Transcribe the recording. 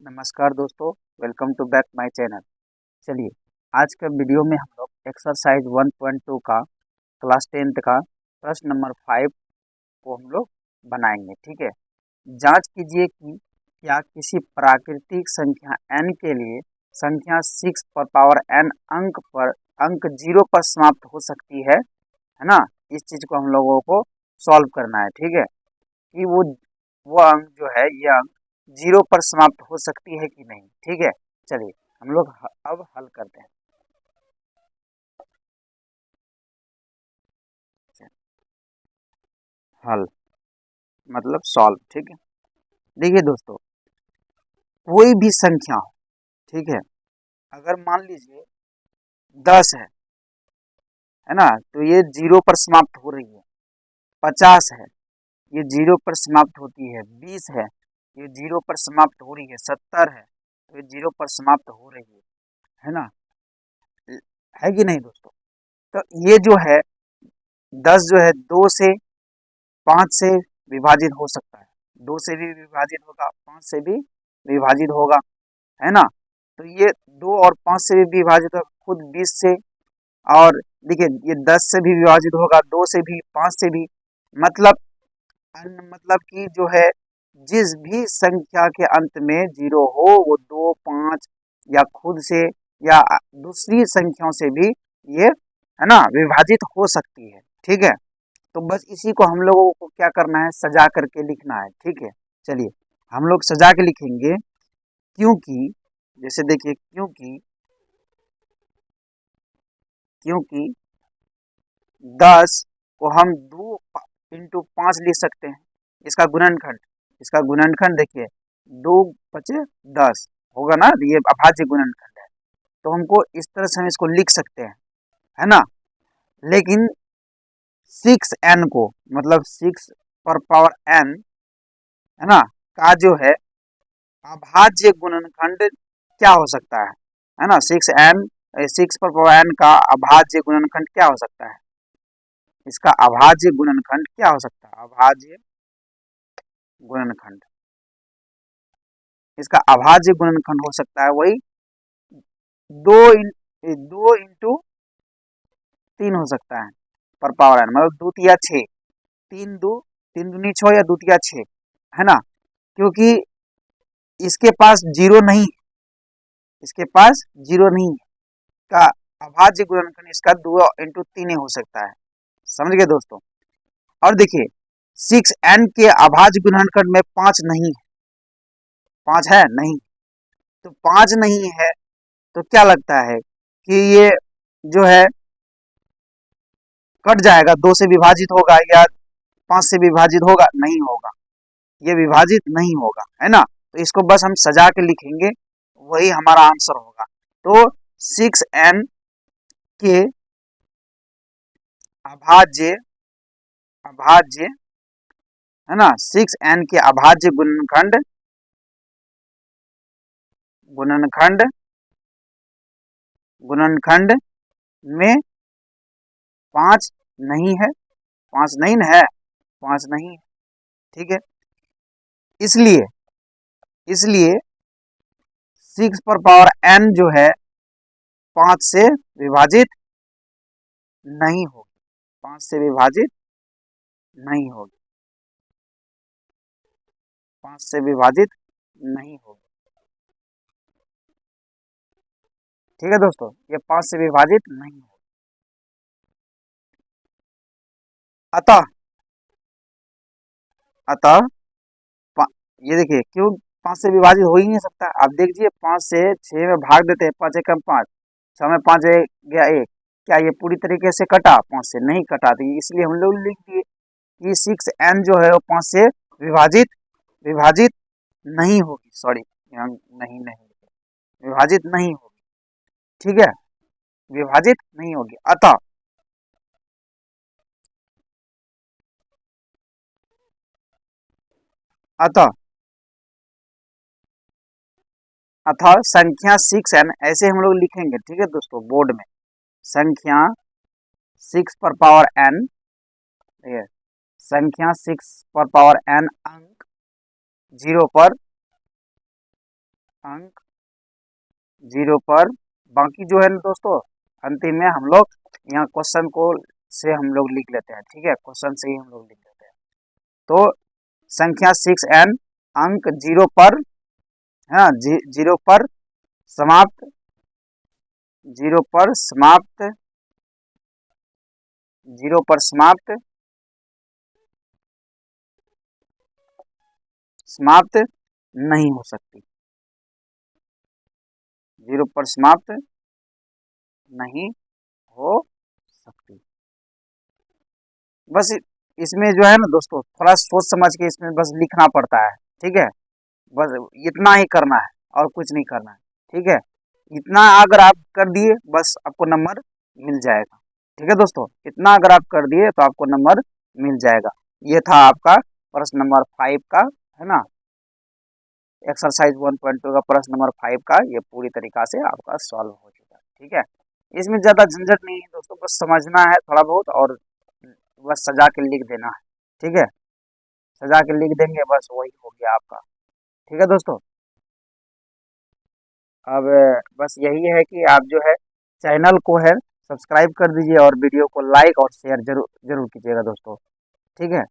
नमस्कार दोस्तों, welcome to back my channel. चलिए, आज का वीडियो में हम लोग एक्सरसाइज 1.2 का क्लास 10th का प्रश्न नंबर 5 को हम लोग बनाएंगे। ठीक है, जांच कीजिए कि क्या किसी प्राकृतिक संख्या n के लिए संख्या 6 पर पावर n अंक 0 पर समाप्त हो सकती है ना। इस चीज को हम लोगों को सॉल्व करना है। ठीक है, कि वो अंक जो है, ये अंक 0 पर समाप्त हो सकती है कि नहीं। ठीक है, चलिए हम लोग अब हल करते हैं। हल मतलब सॉल्व। ठीक है, देखिए दोस्तों, कोई भी संख्या हो, ठीक है, अगर मान लीजिए 10 है ना, तो ये 0 पर समाप्त हो रही है। 50 है, ये 0 पर समाप्त होती है। 20 है, ये 0 पर समाप्त हो रही है। 70 है, तो ये 0 पर समाप्त हो रही है ना। है कि नहीं दोस्तों? तो ये जो है 10 जो है 2 से 5 से विभाजित हो सकता है। 2 से भी विभाजित होगा, 5 से भी विभाजित होगा, है ना। तो ये 2 और 5 से भी विभाजित होगा, खुद 20 से। और देखिए, ये 10 से भी विभाजित होगा, 2 से भी, 5 से भी। मतलब मतलब कि जो है, जिस भी संख्या के अंत में 0 हो, वो 2, 5 या खुद से या दूसरी संख्याओं से भी ये, है ना, विभाजित हो सकती है। ठीक है, तो बस इसी को हम लोगों को क्या करना है, सजा करके लिखना है। ठीक है, चलिए हम लोग सजा के लिखेंगे। क्योंकि जैसे देखिए, क्योंकि 10 को हम 2 × 5 लिख सकते हैं। इसका गुणनखंड देखिए, 2 × 5 = 10 होगा ना। ये अभाज्य गुणनखंड है, तो हमको इस तरह से हम इसको लिख सकते हैं, है ना। लेकिन 6n को, मतलब 6 पर पावर n, है ना, का जो है अभाज्य गुणनखंड क्या हो सकता है ना। 6 पर पावर n का अभाज्य गुणनखंड क्या हो सकता है? इसका अभाज्य गुणनखंड क्या हो सकता है? अभाज्य गुणनखंड, इसका अभाज्य गुणनखंड हो सकता है वही 2 × 3 हो सकता है पर पावर n, मतलब 2 तिया 6। 3 दूनी 6 या 2 तिया 6, है ना। क्योंकि इसके पास जीरो नहीं है, इसके पास जीरो नहीं है, का अभाज्य गुणनखंड इसका 2 × 3 हो सकता है। समझ गए दोस्तों? और देखिए, 6n के अभाज्य गुणनखंड में 5 नहीं है। 5 है नहीं, तो 5 नहीं है, तो क्या लगता है कि ये जो है कट जाएगा, 2 से विभाजित होगा या 5 से विभाजित होगा? नहीं होगा, ये विभाजित नहीं होगा, है ना। तो इसको बस हम सजा के लिखेंगे, वही हमारा आंसर होगा। तो 6n के अभाज्य अभाज्य है ना, 6n के अभाज्य गुणनखंड गुणनखंड गुणनखंड में 5 नहीं है। 5 नहीं न है, 5 नहीं है। ठीक है, इसलिए इसलिए 6 पर पावर n जो है 5 से विभाजित नहीं होगी, 5 से विभाजित नहीं होगी, 5 से विभाजित नहीं होगी। ठीक है दोस्तों, ये 5 से विभाजित नहीं होगी। अतः अतः ये देखिए, क्यों 5 से विभाजित हो ही नहीं सकता। आप देखिए, 5 से 6 में भाग देते हैं, 5 एकम 5, 6 में 5 गया 1। क्या ये पूरी तरीके से कटा? 5 से नहीं कटा, तो इसलिए हम लोग लिख दिए कि 6n जो है वो 5 से विभाजित विभाजित नहीं होगी। सॉरी, यहाँ नहीं नहीं विभाजित नहीं होगी। ठीक है, विभाजित नहीं होगी। अतः अतः अतः संख्या 6n, ऐसे हम लोग लिखेंगे। ठीक है दोस्तों, बोर्ड में संख्या 6 पर पावर n, ठीक है, संख्या 6 पर पावर n अंक 0 पर अंक 0 पर। बाकी जो है ना दोस्तों, अंतिम में हम लोग यहाँ क्वेश्चन को से हम लोग लिख लेते हैं, ठीक है, क्वेश्चन से ही हम लोग लिख लेते हैं। तो संख्या 6n अंक 0 पर, है ना, 0 पर समाप्त, 0 पर समाप्त, 0 पर समाप्त, समाप्त नहीं हो सकती, 0 पर समाप्त नहीं हो सकती। बस इसमें जो है ना दोस्तों, थोड़ा सोच समझ के इसमें बस लिखना पड़ता है, ठीक है, बस इतना ही करना है और कुछ नहीं करना है, ठीक है। इतना अगर आप कर दिए बस आपको नंबर मिल जाएगा, ठीक है दोस्तों, इतना अगर आप कर दिए तो आपको नंबर मिल जाएगा। ये था आपका प्रश्न नंबर 5 का, है ना, एक्सरसाइज 1.2 का प्रश्न नंबर 5 का ये पूरी तरीका से आपका सॉल्व हो चुका है, ठीक है। इसमें ज़्यादा झंझट नहीं है दोस्तों, बस समझना है थोड़ा बहुत और बस सजा के लिख देना है, ठीक है, सजा के लिख देंगे बस वही हो गया आपका, ठीक है दोस्तों। अब बस यही है कि आप जो है चैनल को है सब्सक्राइब कर दीजिए और वीडियो को लाइक और शेयर जरूर जरूर कीजिएगा दोस्तों, ठीक है।